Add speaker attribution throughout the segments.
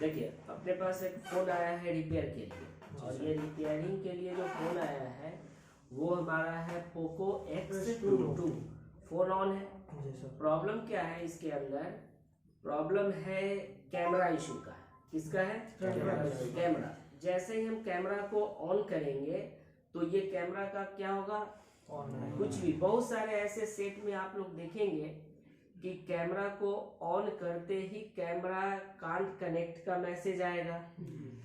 Speaker 1: देखिए अपने पास एक फ़ोन आया है रिपेयर के लिए, और ये रिपेयरिंग के लिए जो फ़ोन आया है वो हमारा है पोको X2 फ़ोन ऑन है। प्रॉब्लम क्या है इसके अंदर? प्रॉब्लम है कैमरा इशू का। किसका है? कैमरा। जैसे ही हम कैमरा को ऑन करेंगे तो ये कैमरा का क्या होगा? कुछ भी, बहुत सारे ऐसे सेट में आप लोग देखेंगे कि कैमरा को ऑन करते ही कैमरा कांट कनेक्ट का मैसेज आएगा,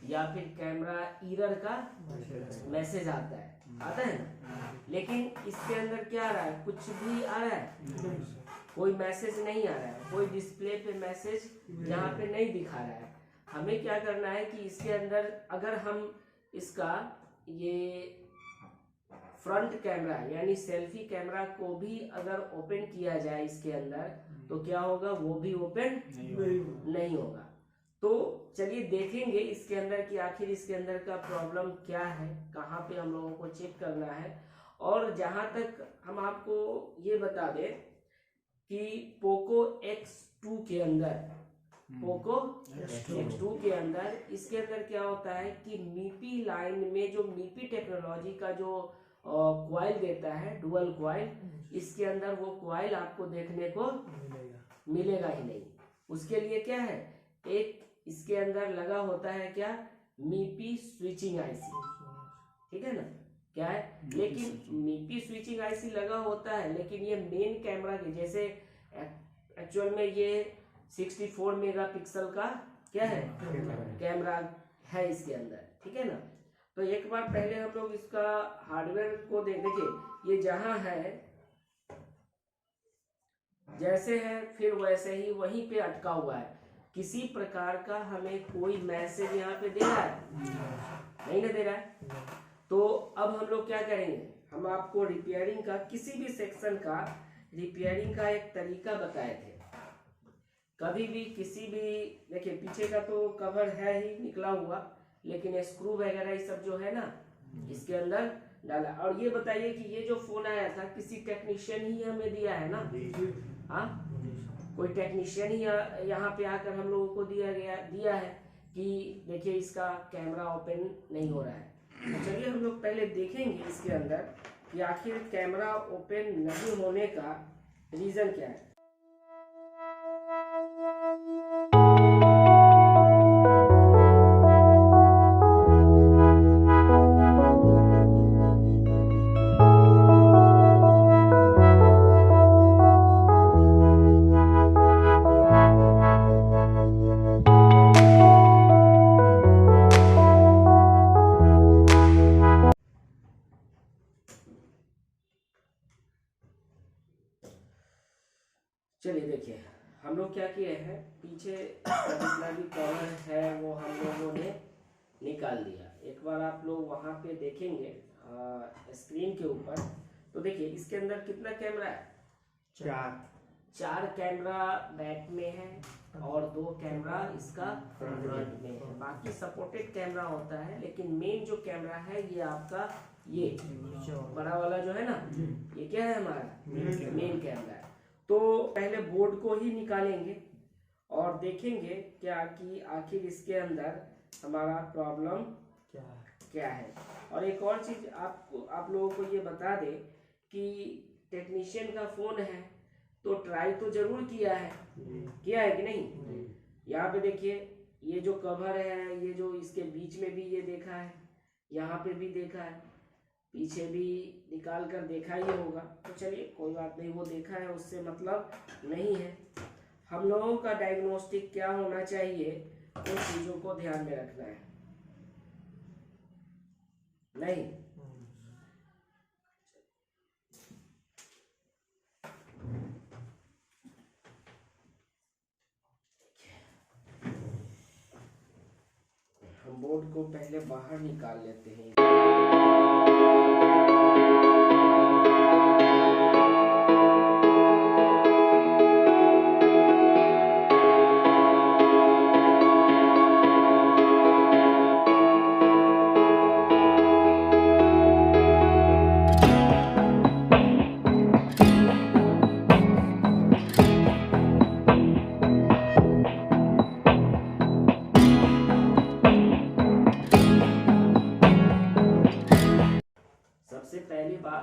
Speaker 1: या फिर कैमरा एरर का मैसेज आता है ना। लेकिन इसके अंदर क्या आ रहा है? कुछ भी आ रहा है? कोई मैसेज नहीं आ रहा है, कोई डिस्प्ले पे मैसेज यहाँ पे नहीं दिखा रहा है। हमें क्या करना है कि इसके अंदर अगर हम इसका ये फ्रंट कैमरा यानी सेल्फी कैमरा को भी अगर ओपन किया जाए इसके अंदर, तो क्या होगा? वो भी ओपन नहीं होगा। तो चलिए देखेंगे इसके अंदर कि आखिर इसके अंदर का प्रॉब्लम क्या है, कहाँ पे हम लोगों को चेक करना है। और जहाँ तक हम आपको ये बता दें कि पोको X2 के अंदर, पोको X2 के अंदर इसके अंदर क्या होता है कि मीपी लाइन में जो मीपी टेक्नोलॉजी का जो क्वाइल देता है, डुअल क्वाइल, इसके अंदर वो क्वाइल आपको देखने को मिलेगा ही नहीं। उसके लिए क्या है? एक इसके अंदर लगा होता है क्या? मीपी स्विचिंग आईसी, ठीक है ना? क्या है? लेकिन मीपी स्विचिंग आईसी लगा होता है, लेकिन ये मेन कैमरा के जैसे एक्चुअल में ये 64 मेगापिक्सल का क्या है? कैमरा है इसके अंदर, ठीक है ना। तो एक बार पहले हम लोग इसका हार्डवेयर को देखिए, ये जहां है जैसे है फिर वैसे ही वहीं पे अटका हुआ है। किसी प्रकार का हमें कोई मैसेज यहाँ पे दे रहा है? नहीं ना दे रहा है। तो अब हम लोग क्या करेंगे? हम आपको रिपेयरिंग का, किसी भी सेक्शन का रिपेयरिंग का एक तरीका बताए थे। कभी भी किसी भी, देखिए पीछे का तो कवर है ही निकला हुआ, लेकिन स्क्रू वगैरह ये सब जो है ना इसके अंदर डाला। और ये बताइए कि ये जो फोन आया था किसी टेक्नीशियन ही हमें दिया है ना? हाँ, कोई टेक्नीशियन ही यहाँ पे आकर हम लोगों को दिया है कि देखिए इसका कैमरा ओपन नहीं हो रहा है। तो चलिए हम लोग पहले देखेंगे इसके अंदर कि आखिर कैमरा ओपन नहीं होने का रीजन क्या है। चलिए देखिए हम लोग क्या किए हैं, पीछे जितना भी कवर है वो हम लोगों ने निकाल दिया। एक बार आप लोग वहाँ पे देखेंगे स्क्रीन के ऊपर, तो देखिए इसके अंदर कितना कैमरा है? चार कैमरा बैक में है और 2 कैमरा इसका फ्रंट में है। बाकी सपोर्टेड कैमरा होता है, लेकिन मेन जो कैमरा है ये आपका ये बड़ा वाला जो है ना, ये क्या है? हमारा मेन कैमरा है। तो पहले बोर्ड को ही निकालेंगे और देखेंगे क्या कि आखिर इसके अंदर हमारा प्रॉब्लम क्या है। और एक और चीज आप लोगों को ये बता दें कि टेक्नीशियन का फोन है तो ट्राई तो जरूर किया है कि नहीं? यहाँ पे देखिए ये जो कवर है, ये जो इसके बीच में भी ये देखा है, यहाँ पे भी देखा है, पीछे भी निकाल कर देखा ही होगा। तो चलिए कोई बात नहीं, वो देखा है उससे मतलब नहीं है। हम लोगों का डायग्नोस्टिक क्या होना चाहिए, उन चीजों को ध्यान में रखना है। नहीं हम बोर्ड को पहले बाहर निकाल लेते हैं।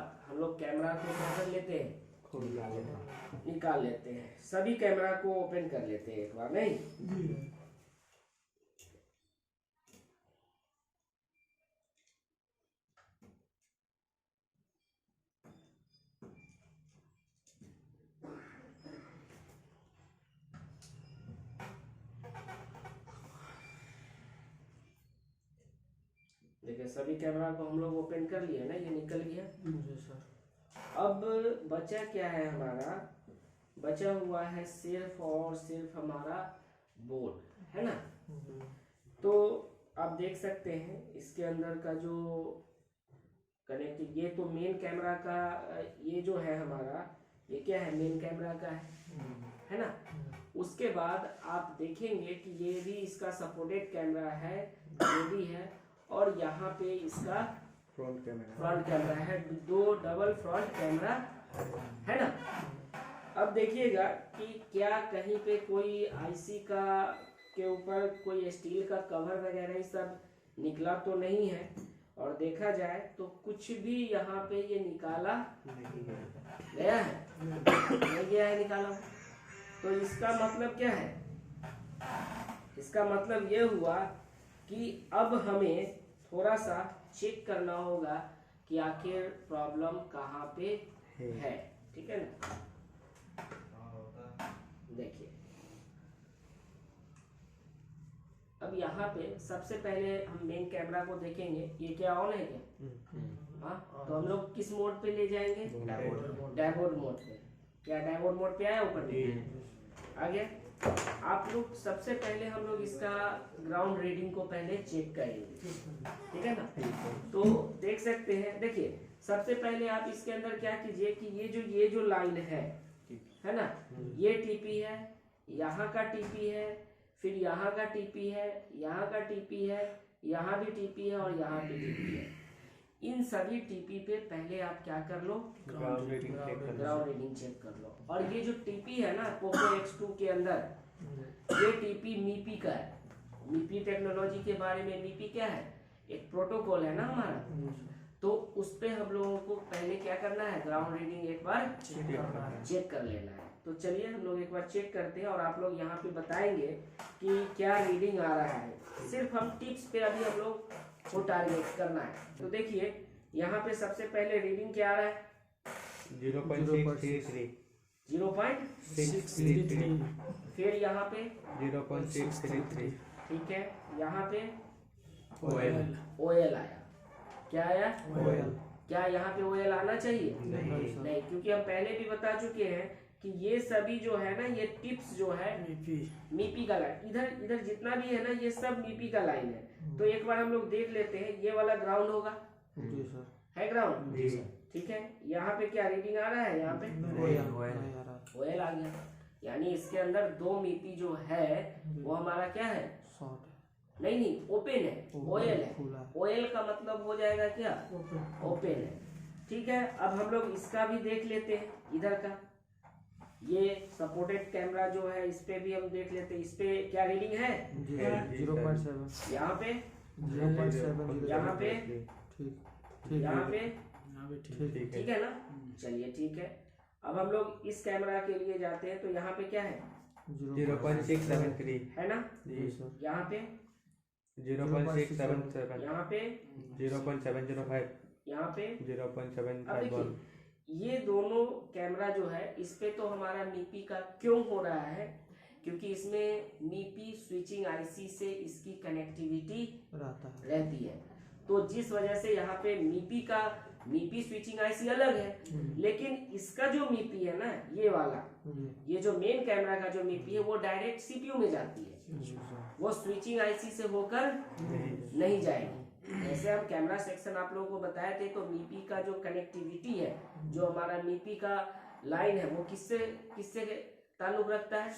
Speaker 1: बाद हम लोग कैमरा को क्या कर लेते हैं, निकाल लेते हैं। सभी कैमरा को ओपन कर लेते हैं एक बार, नहीं? देखिए सभी कैमरा को हम लोग ओपन कर लिए ना, ये निकल गया। अब बचा क्या है हमारा, बचा हुआ है सिर्फ और सिर्फ हमारा बोर्ड, है ना? तो आप देख सकते हैं इसके अंदर का जो कनेक्टिव, ये तो मेन कैमरा का, ये जो है हमारा, ये क्या है, मेन कैमरा का है ना? उसके बाद आप देखेंगे कि ये भी इसका सपोर्टेड कैमरा है, ये भी है, और यहाँ पे इसका फ्रंट कैमरा है, दो डबल फ्रंट कैमरा है ना? अब देखिएगा कि क्या कहीं पे कोई आईसी का के ऊपर कोई स्टील का कवर वगैरह ये सब निकला तो नहीं है, और देखा जाए तो कुछ भी यहाँ पे ये निकाला गया है, नहीं गया है निकाला। तो इसका मतलब क्या है, इसका मतलब ये हुआ कि अब हमें थोड़ा सा चेक करना होगा कि आखिर प्रॉब्लम कहाँ पे है, ठीक है ना? देखिए अब यहाँ पे सबसे पहले हम मेन कैमरा को देखेंगे, ये क्या ऑन है क्या? हाँ, तो हम लोग किस मोड पे ले जाएंगे, डायबोर्ड मोड पे। क्या डायबोर्ड मोड पे आया ऊपर? आ गया। आप लोग सबसे पहले हम लोग इसका ग्राउंड रीडिंग को पहले चेक करेंगे, ठीक है ना? तो देख सकते हैं, देखिए सबसे पहले आप इसके अंदर क्या कीजिए कि ये जो लाइन है ना, ये टीपी है, यहाँ का टीपी है, फिर यहाँ का टीपी है, यहाँ का टीपी है, यहाँ भी टीपी है, और यहाँ भी टीपी है। इन सभी टीपी पे पहले आप क्या कर लो, ग्राउंड रीडिंग चेक कर लो। और ये जो टीपी है ना पोको X2 के अंदर, ये टीपी मीपी का है। मीपी टेक्नोलॉजी के बारे में, मीपी क्या है, एक प्रोटोकॉल है ना हमारा। तो उस पे हम लोगों को पहले क्या करना है, ग्राउंड रीडिंग एक बार चेक कर लेना है। तो चलिए हम लोग एक बार चेक करते हैं, और आप लोग यहाँ पे बताएंगे कि क्या रीडिंग आ रहा है। सिर्फ हम टिप्स पे अभी हम लोग को टारगेट करना है। तो देखिए यहाँ पे सबसे पहले रीडिंग क्या आ रहा है,
Speaker 2: 0.633।
Speaker 1: 0.633। फिर यहाँ पे
Speaker 2: 0.633।
Speaker 1: ठीक है, यहाँ पे
Speaker 2: OL
Speaker 1: आया। क्या आया,
Speaker 2: OL।
Speaker 1: क्या यहाँ पे OL आना चाहिए? नहीं, क्योंकि हम पहले भी बता चुके हैं कि ये सभी जो है ना, ये टिप्स जो है मीपी का लाइन, इधर जितना भी है ना, ये सब मीपी का लाइन है। तो एक बार हम लोग देख लेते हैं, ये वाला ग्राउंड होगा, है ग्राउंड, ठीक है। यहाँ पे क्या रीडिंग आ रहा है, यहाँ पे OL आ गया। यानी इसके अंदर दो मीपी जो है वो हमारा क्या है, नहीं ओपन है, OL है। OL का मतलब हो जाएगा क्या, ओपन है, ठीक है। अब हम लोग इसका भी देख लेते हैं, इधर का ये सपोर्टेड कैमरा जो है, इस पे भी हम देख लेते हैं। इस पे क्या रीडिंग है,
Speaker 2: 0.7।
Speaker 1: यहाँ पे
Speaker 2: 0.7,
Speaker 1: यहाँ पे, यहाँ पे,
Speaker 2: ठीक
Speaker 1: है ना? चलिए ठीक है। अब हम लोग इस कैमरा के लिए जाते हैं, तो यहाँ पे क्या है,
Speaker 2: 0.673
Speaker 1: है ना? यहाँ पे
Speaker 2: 0.677,
Speaker 1: यहाँ पे
Speaker 2: 0.705,
Speaker 1: यहाँ पे। अब
Speaker 2: 0.751।
Speaker 1: देखिए ये दोनों कैमरा जो है, इस पे तो हमारा मीपी का क्यों हो रहा है, क्योंकि इसमें मीपी स्विचिंग आईसी से इसकी कनेक्टिविटी रहती है। तो जिस वजह से यहाँ पे मीपी स्विचिंग आईसी अलग है, लेकिन इसका जो मीपी है ना, ये वाला, ये जो मेन कैमरा का जो मीपी है, वो डायरेक्ट सीपीयू में जाती है, वो स्विचिंग आईसी से होकर नहीं जाएगी। जैसे हम कैमरा सेक्शन आप लोगों को बताए थे, तो मीपी का जो कनेक्टिविटी है, जो हमारा मीपी का लाइन है, वो किससे ताल्लुक रखता है,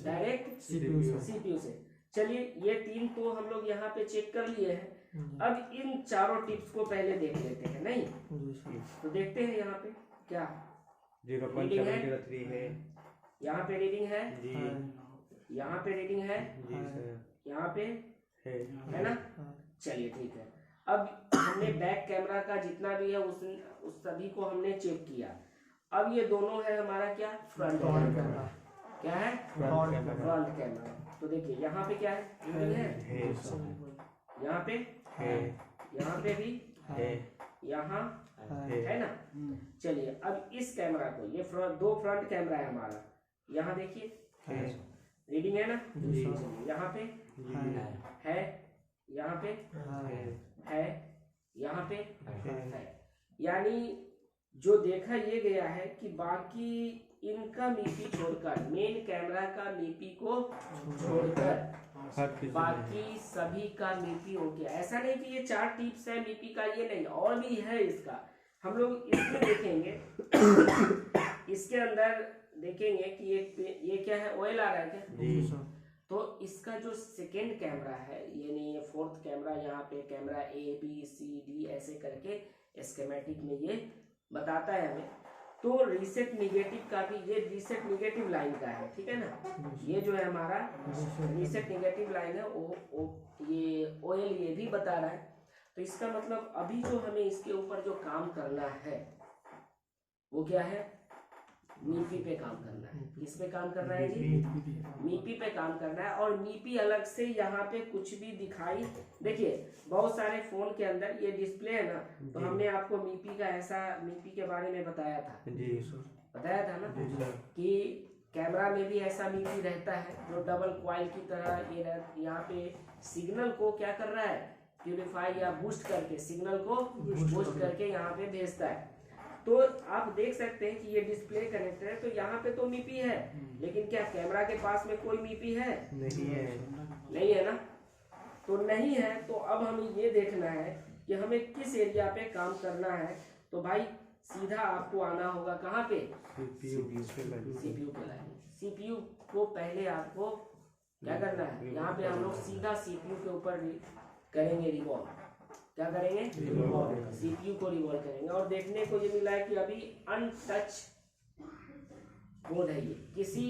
Speaker 1: डायरेक्ट सीपीयू से। चलिए ये तीन तो हम लोग यहाँ पे चेक कर लिए हैं। अब इन चारों टिप्स को पहले देख लेते हैं, नहीं? तो देखते हैं यहाँ पे क्या
Speaker 2: 0.703 है,
Speaker 1: यहाँ पे रीडिंग है, यहाँ पे रीडिंग है, यहाँ पे
Speaker 2: है
Speaker 1: है ना? चलिए ठीक है। अब हमने बैक कैमरा का जितना भी है उस सभी को हमने चेक किया। अब ये दोनों है हमारा क्या, फ्रंट कैमरा। क्या है, फ्रंट कैमरा। तो देखिए यहाँ पे क्या है, यहाँ पे यहाँ पे भी यहाँ है ना। चलिए अब इस कैमरा को, ये दो फ्रंट कैमरा है हमारा, यहाँ देखिए रीडिंग है ना, यहाँ पे है, यहाँ पे है, यहाँ पे है। यानी जो देखा ये गया है कि बाकी इनका मीपी छोड़कर, मेन कैमरा का मीपी को छोड़कर बाकी सभी का मीपी हो गया। ऐसा नहीं कि ये 4 टिप्स है मीपी का, ये नहीं, और भी है इसका। हम लोग इसमें देखेंगे, इसके अंदर देखेंगे कि ये क्या है, ऑयल आ रहा है क्या। तो इसका जो सेकेंड कैमरा है, यानी ये फोर्थ कैमरा, यहाँ पे कैमरा ABCD ऐसे करके स्कीमेटिक में ये बताता है हमें। तो रीसेट निगेटिव का भी, ये रीसेट निगेटिव लाइन का है, ठीक है ना। ये जो है हमारा रीसेट निगेटिव लाइन है, ये ऑयल ये भी बता रहा है। तो इसका मतलब अभी जो हमें इसके ऊपर जो काम करना है वो क्या है, मीपी पे काम करना है। किस पे काम करना है जी, मीपी पे काम करना है। और मीपी अलग से यहाँ पे कुछ भी दिखाई, देखिए बहुत सारे फोन के अंदर ये डिस्प्ले है ना, तो हमने आपको मीपी का ऐसा, मीपी के बारे में बताया था, बताया था ना कि कैमरा में भी ऐसा मीपी रहता है जो डबल कॉइल की तरह ये यहाँ पे सिग्नल को क्या कर रहा है, प्यूरिफाई या बूस्ट करके, सिग्नल को बूस्ट करके यहाँ पे भेजता है। तो आप देख सकते हैं कि ये डिस्प्ले कनेक्टर है, तो यहाँ पे तो मीपी है, लेकिन क्या कैमरा के पास में कोई मीपी है, नहीं है ना। तो नहीं है, तो अब हमें ये देखना है कि हमें किस एरिया पे काम करना है। तो भाई सीधा आपको आना होगा कहाँ पे, CPU पे लाइन। CPU को पहले आपको क्या करना है, यहाँ पे हम लोग सीधा CPU के ऊपर करेंगे रिवॉल्व। क्या करेंगे, CPU को रिवॉल्व करेंगे। और देखने को ये मिला है कि अभी अनटच मोड है, ये किसी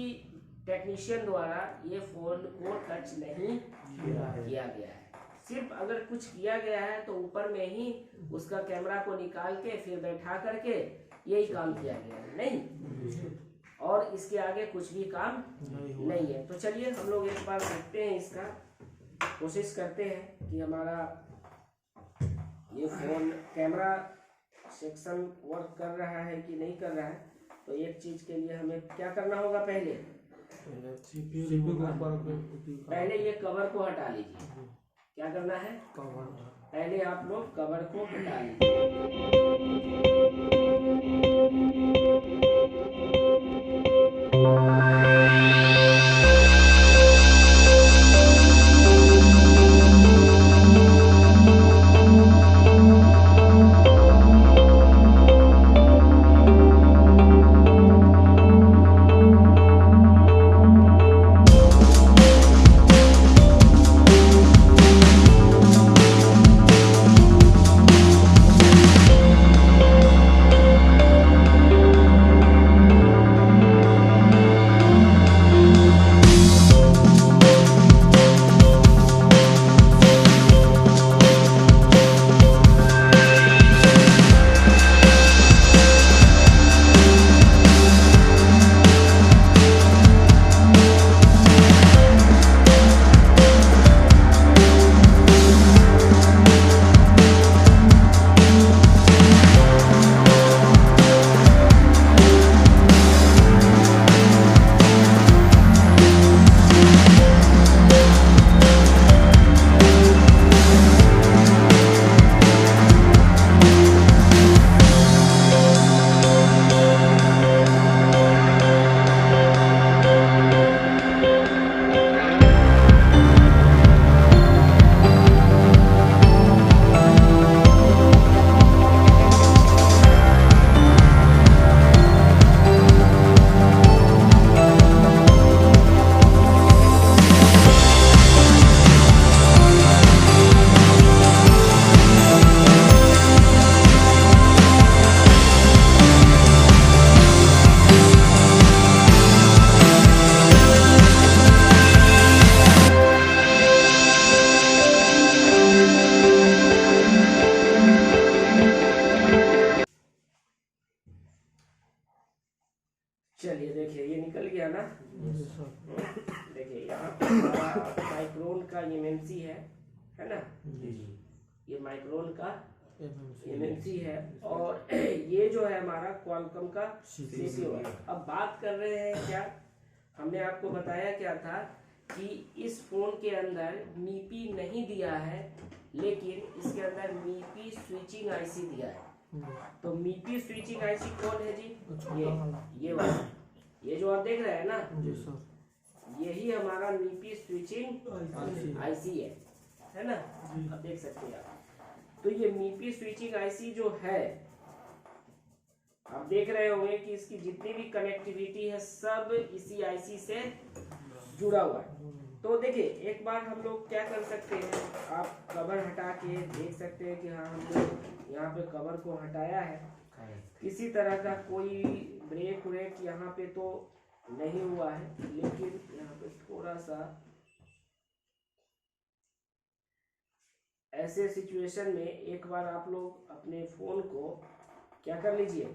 Speaker 1: टेक्नीशियन द्वारा ये फोन को टच नहीं किया गया है। सिर्फ अगर कुछ किया गया है तो ऊपर में ही उसका कैमरा को निकाल के फिर बैठा करके यही काम किया गया है, नहीं, और इसके आगे कुछ भी काम नहीं है। तो चलिए हम लोग एक बार देखते हैं, इसका कोशिश करते हैं कि हमारा ये फोन कैमरा सेक्शन वर्क कर रहा है कि नहीं कर रहा है। तो एक चीज के लिए हमें क्या करना होगा, पहले ये कवर को हटा लीजिए। क्या करना है, पहले आप लोग कवर को हटा माइक्रोन का एमएमसी है ना, ये माइक्रोन का एमएमसी है, और ये जो है हमारा क्वालकॉम का सीपीयू है। अब बात कर रहे हैं क्या, हमने आपको बताया क्या था कि इस फोन के अंदर मीपी नहीं दिया है, लेकिन इसके अंदर मीपी स्विचिंग आईसी दिया है। तो मीपी स्विचिंग आईसी कौन है जी, ये वाला, ये जो आप देख रहे हैं ना, यही हमारा मीपी स्विचिंग आईसी है ना, आप देख सकते हैं आप। तो ये मीपी स्विचिंग आईसी जो है, आप देख रहे होंगे कि इसकी जितनी भी कनेक्टिविटी है सब इसी आईसी से जुड़ा हुआ है। तो देखिए एक बार हम लोग क्या कर सकते हैं, आप कवर हटा के देख सकते हैं कि हाँ हमने यहाँ पे कवर को हटाया है, किसी तरह का कोई ब्रेक व्रेक यहाँ पे तो नहीं हुआ है, लेकिन यहाँ पे थोड़ा सा ऐसे सिचुएशन में एक बार आप लोग अपने फोन को क्या कर लीजिए,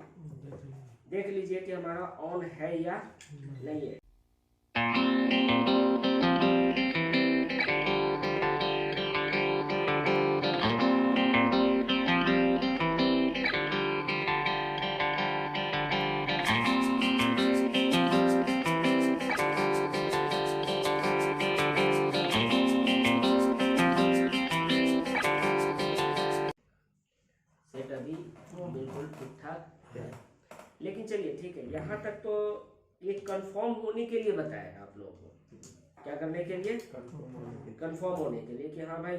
Speaker 1: देख लीजिए कि हमारा ऑन है या नहीं है। अभी बिल्कुल ठीक ठाक है, लेकिन चलिए ठीक है, यहाँ तक तो ये कंफर्म होने के लिए बताया आप लोगों को, क्या करने के लिए, कंफर्म होने के लिए कि हाँ भाई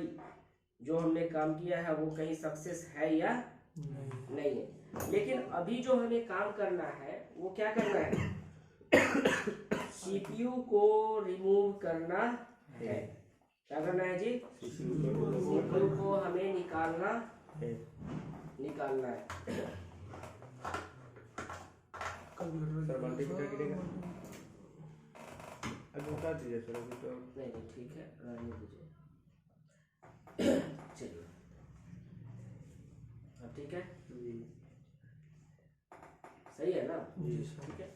Speaker 1: जो हमने काम किया है वो कहीं सक्सेस है या नहीं है। लेकिन अभी जो हमें काम करना है वो क्या करना है, सीपीयू को रिमूव करना है। क्या करना है जी, सीपीयू को हमें निकालना है।
Speaker 2: सर मल्टीमीटर गिरेगा, अभी उतार दीजिए सर, अभी तो
Speaker 1: नहीं ठीक है, रहने दीजिए। चलिए अब ठीक है, सही है ना, ठीक है।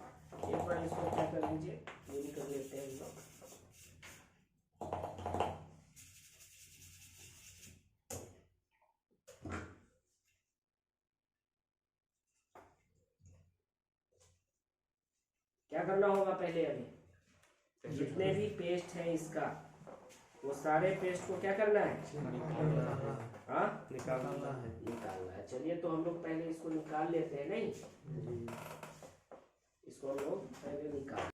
Speaker 1: एक बार इसको क्या कर लीजिए, ये भी कर लेते हैं हम लोग। क्या करना होगा पहले, अभी जितने भी पेस्ट है इसका, वो सारे पेस्ट को क्या करना है, हाँ
Speaker 2: निकालना
Speaker 1: है। चलिए तो हम लोग पहले इसको निकाल लेते हैं, नहीं इसको हम लोग पहले निकाल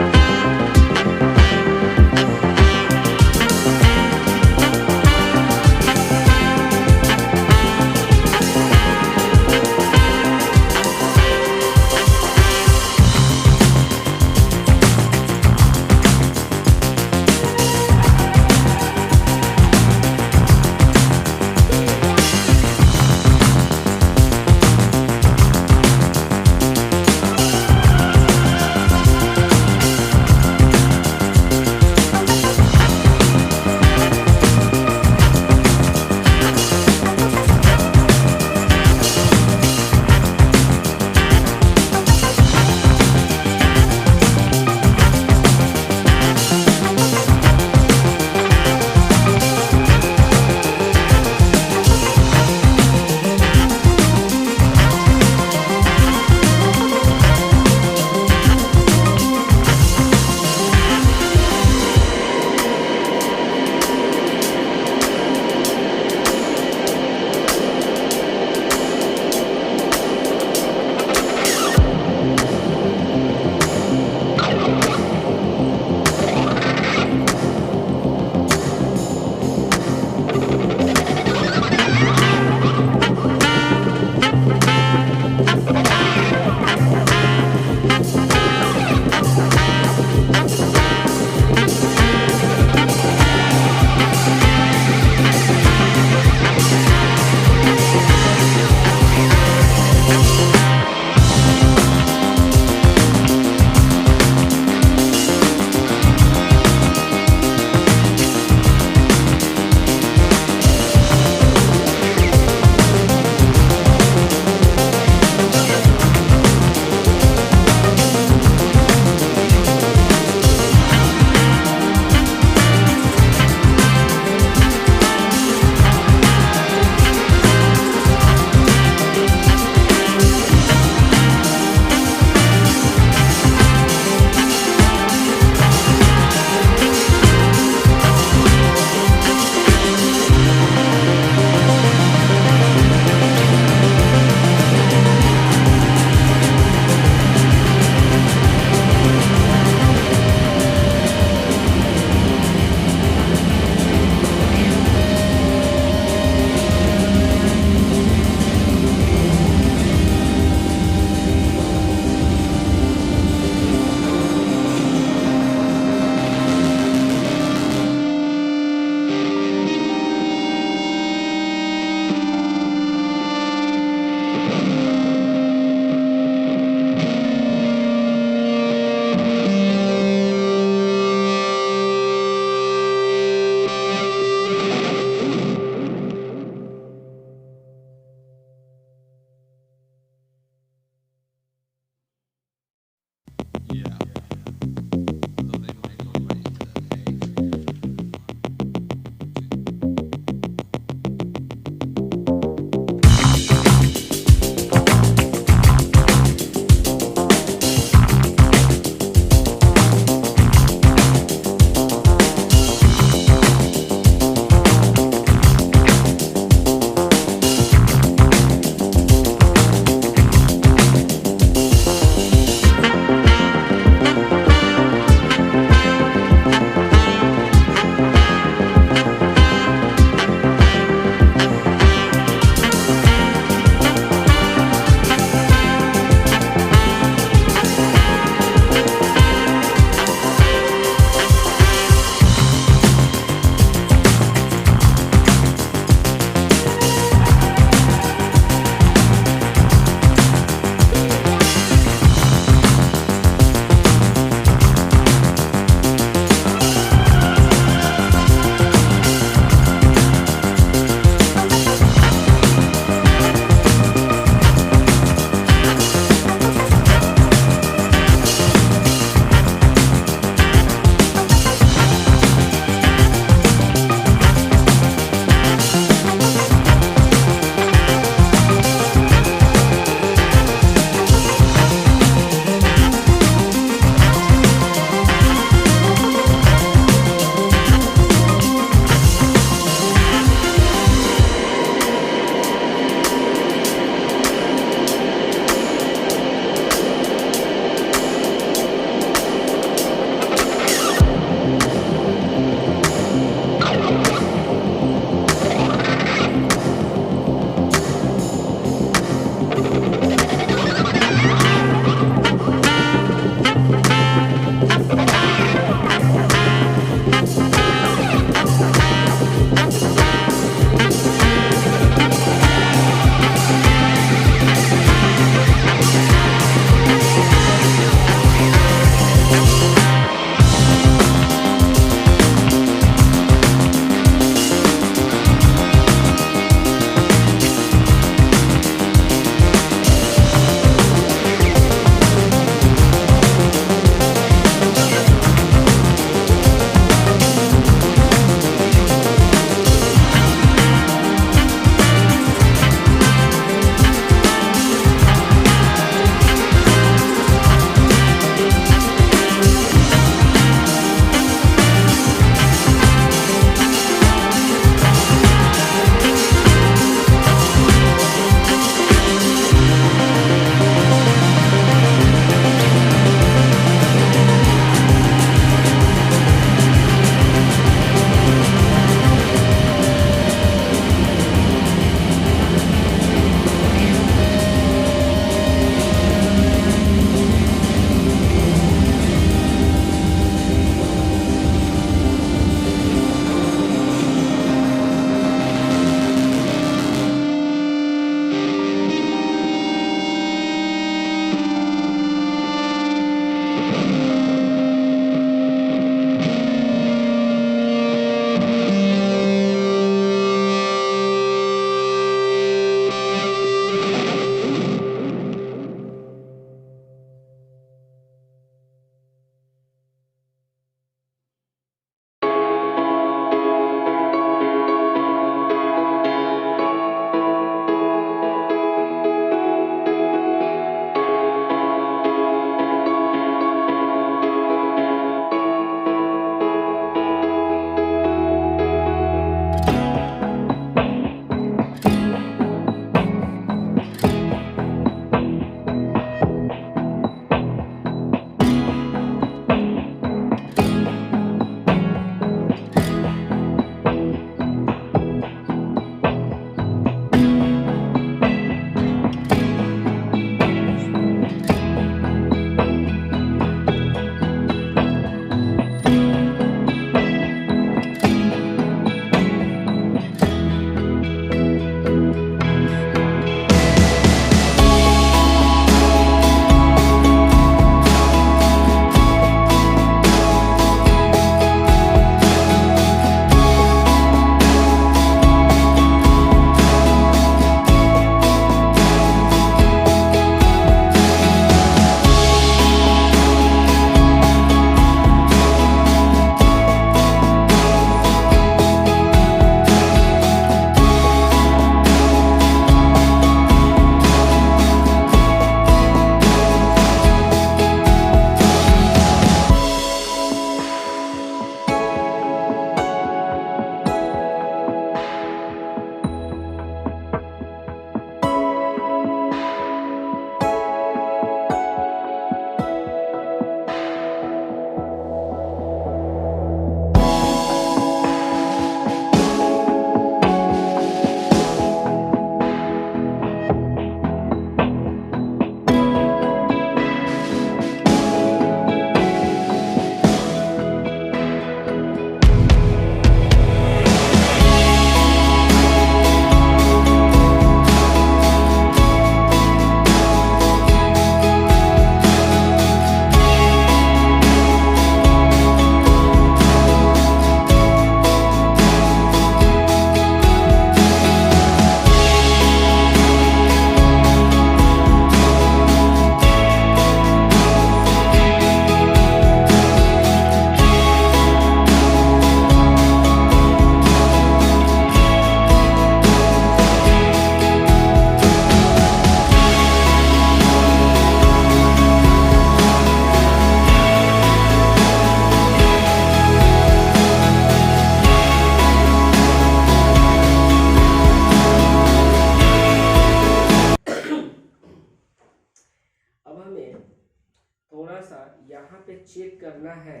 Speaker 1: चेक करना है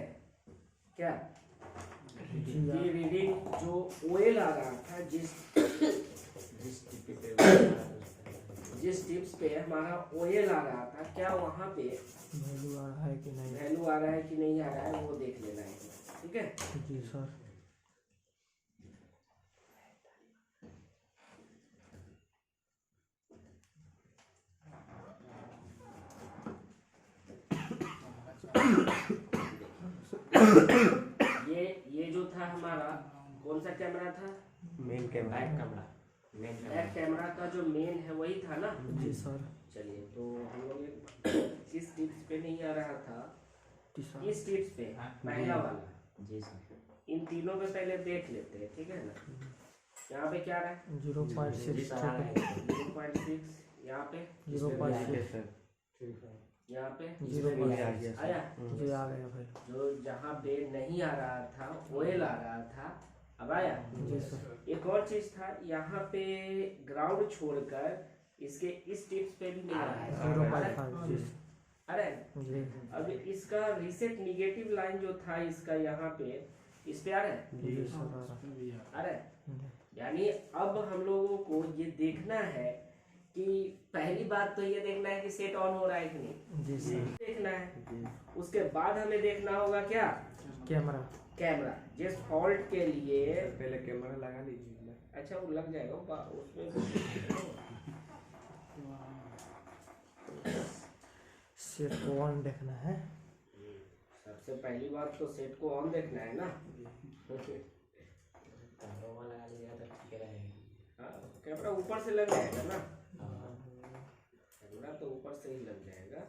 Speaker 1: क्या
Speaker 3: जी
Speaker 1: ये रीडिंग जो ओएल आ रहा था जिस टिप्स पे हमारा ओएल आ रहा था, क्या वहाँ पे
Speaker 3: वैल्यू आ रहा है कि नहीं?
Speaker 1: वैल्यू आ रहा है कि नहीं आ रहा है, वो देख लेना है, ठीक है।
Speaker 3: जी सर।
Speaker 1: ये जो था हमारा कौन सा कैमरा था?
Speaker 2: मेन कैमरा
Speaker 1: बैक कैमरा का जो मेन है वही था ना?
Speaker 3: जी सर।
Speaker 1: चलिए, तो हम लोग किस टिप्स पे नहीं आ रहा था?
Speaker 3: जी सर।
Speaker 1: इस टिप्स पे पहला वाला।
Speaker 4: जी सर।
Speaker 1: इन तीनों पे पहले देख लेते हैं, ठीक है ना। यहाँ पे क्या आ रहा है?
Speaker 3: 0.6
Speaker 1: 0.6। यहाँ पे
Speaker 3: 0.6
Speaker 1: यहाँ पे
Speaker 3: 0.6
Speaker 1: आया।
Speaker 3: जी आ गया भाई।
Speaker 1: जो जहाँ पे नहीं आ रहा था ओएल आ रहा था, अब आया।
Speaker 3: जी सर।
Speaker 1: एक और चीज था, यहाँ पे ग्राउंड छोड़कर इसके इस टिप्स पे भी नहीं आ रहा है।
Speaker 3: 0.5 जी
Speaker 1: अरे
Speaker 3: जी
Speaker 1: अब इसका रीसेट निगेटिव लाइन जो था इसका यहाँ पे, इस पे आ रहा है।
Speaker 3: जी सर।
Speaker 1: अरे यानी अब हम लोगों को ये देखना है कि पहली बात तो ये देखना है कि सेट ऑन हो रहा है कि नहीं,
Speaker 3: जी सर।
Speaker 1: देखना है। उसके बाद हमें देखना होगा क्या? कैमरा जिस फॉल्ट के लिए
Speaker 2: पहले कैमरा लगा लीजिए।
Speaker 1: अच्छा वो लग जाएगा उसमें
Speaker 3: सेट को ऑन देखना है।
Speaker 1: सबसे पहली बात तो सेट को ऑन देखना है ना। हाँ, कैमरा ऊपर से लग जाएगा ना, कैमरा तो ऊपर से ही लग जाएगा।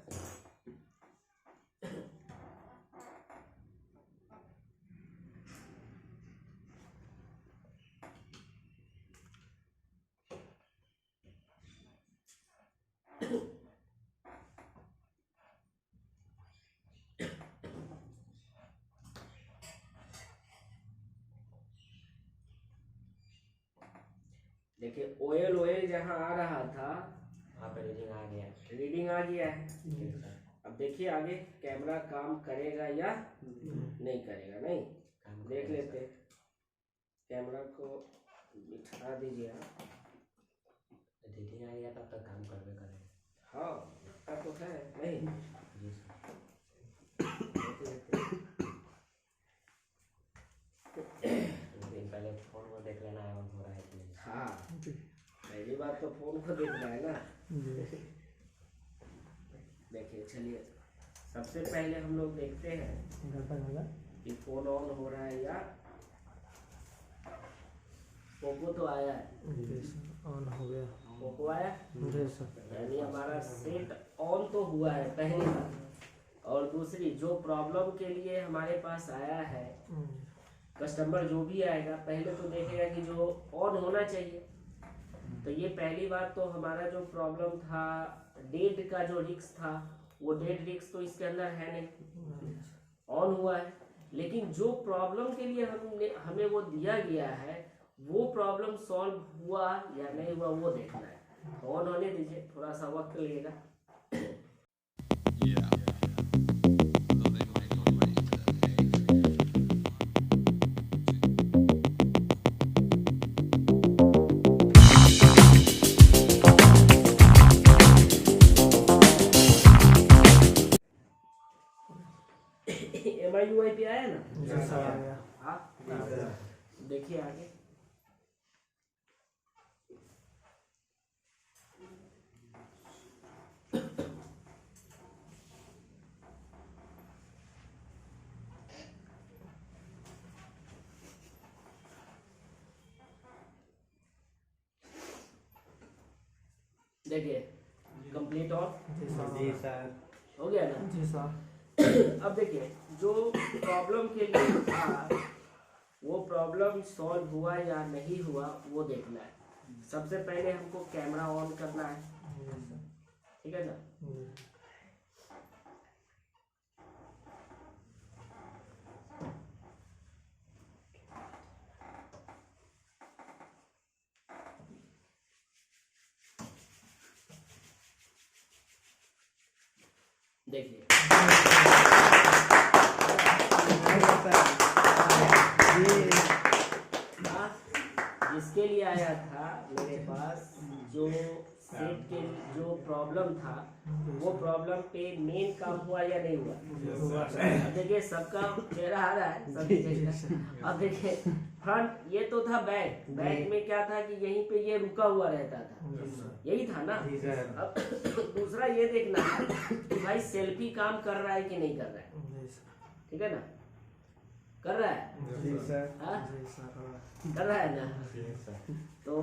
Speaker 1: देखिए ओएल जहाँ आ रहा था
Speaker 4: वहाँ पे रीडिंग आ गया।
Speaker 1: रीडिंग आ गया है। अब देखिए आगे कैमरा काम करेगा या नहीं करेगा। नहीं, देख लेते हैं। कैमरा को बिठा दीजिए आप।
Speaker 4: रीडिंग आ गया तब तक काम करवे करेगा।
Speaker 1: हाँ लगता तो है नहीं।
Speaker 4: जी सर।
Speaker 1: देख लेते हैं।
Speaker 4: पहले फोन को देख लेना है ऑन हो रहा है कि नहीं।
Speaker 1: हाँ
Speaker 3: जी
Speaker 1: पहली बात तो फोन को देखना है ना।
Speaker 3: जी
Speaker 1: देखिए चलिए, सबसे पहले हम लोग देखते हैं कि फोन ऑन हो रहा है या पोको तो आया है।
Speaker 3: जी सर। ऑन हो गया।
Speaker 1: पोको आया,
Speaker 3: जी सर।
Speaker 1: यानी हमारा सेट ऑन तो हुआ है पहली बार। और दूसरी जो प्रॉब्लम के लिए हमारे पास आया है, कस्टमर जो भी आएगा पहले तो देखेगा कि जो ऑन होना चाहिए। तो ये पहली बात तो हमारा जो प्रॉब्लम था डेड का जो रिक्स था, वो डेड रिक्स तो इसके अंदर है नहीं, ऑन हुआ है। लेकिन जो प्रॉब्लम के लिए हमें वो दिया गया है, वो प्रॉब्लम सॉल्व हुआ या नहीं हुआ वो देखना है। तो ऑन होने दीजिए, थोड़ा सा वक्त लगेगा। MIUI पे आया ना?
Speaker 3: जी सर आ गया।
Speaker 1: हाँ देखिए आगे। देखिए कंप्लीट ऑन
Speaker 2: जी सर।
Speaker 1: हो गया ना?
Speaker 3: जी सर।
Speaker 1: अब देखिए जो प्रॉब्लम के लिए था वो प्रॉब्लम सॉल्व हुआ या नहीं हुआ वो देखना है। सबसे पहले हमको कैमरा ऑन करना है, ठीक है ना। देखिए हाँ, जिसके लिए आया था मेरे पास, जो सेट के जो प्रॉब्लम था, वो प्रॉब्लम पे मेन काम हुआ या नहीं हुआ? अब देखिए सबका चेहरा आ रहा है, सब चेहरा। अब देखिए फ्रंट ये तो था बैक में क्या था कि यहीं पे ये रुका हुआ रहता था, यही था ना।
Speaker 2: जी सर।
Speaker 1: अब दूसरा ये देखना है कि भाई सेल्फी काम कर रहा है कि नहीं कर रहा है,
Speaker 3: जी सर।
Speaker 1: ठीक है ना? कर रहा है,
Speaker 2: जी सर।
Speaker 1: हाँ?
Speaker 3: जी सर।
Speaker 1: कर रहा है ना? तो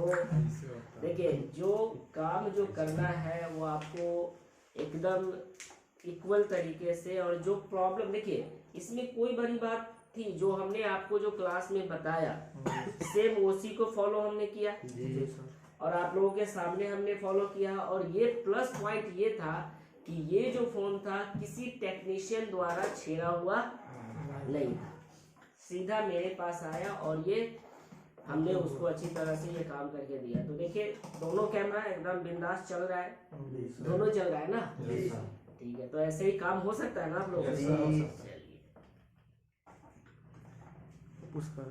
Speaker 1: देखिए जो काम जो करना है वो आपको एकदम इक्वल तरीके से, और जो प्रॉब्लम देखिए इसमें कोई बड़ी बात थी, जो हमने आपको जो क्लास में बताया सेम उसी को फॉलो हमने किया,
Speaker 3: जी सर।
Speaker 1: और आप लोगों के सामने हमने फॉलो किया। और ये प्लस पॉइंट ये था कि ये जो फोन था किसी टेक्नीशियन द्वारा छेड़ा हुआ नहीं था, सीधा मेरे पास आया और ये हमने उसको अच्छी तरह से ये काम करके दिया। तो देखिए दोनों कैमरा एकदम बिंदास चल रहा है, दोनों चल रहा है ना? ठीक है, तो ऐसे ही काम हो सकता है ना आप लोगों से? चलिए
Speaker 3: पुश कर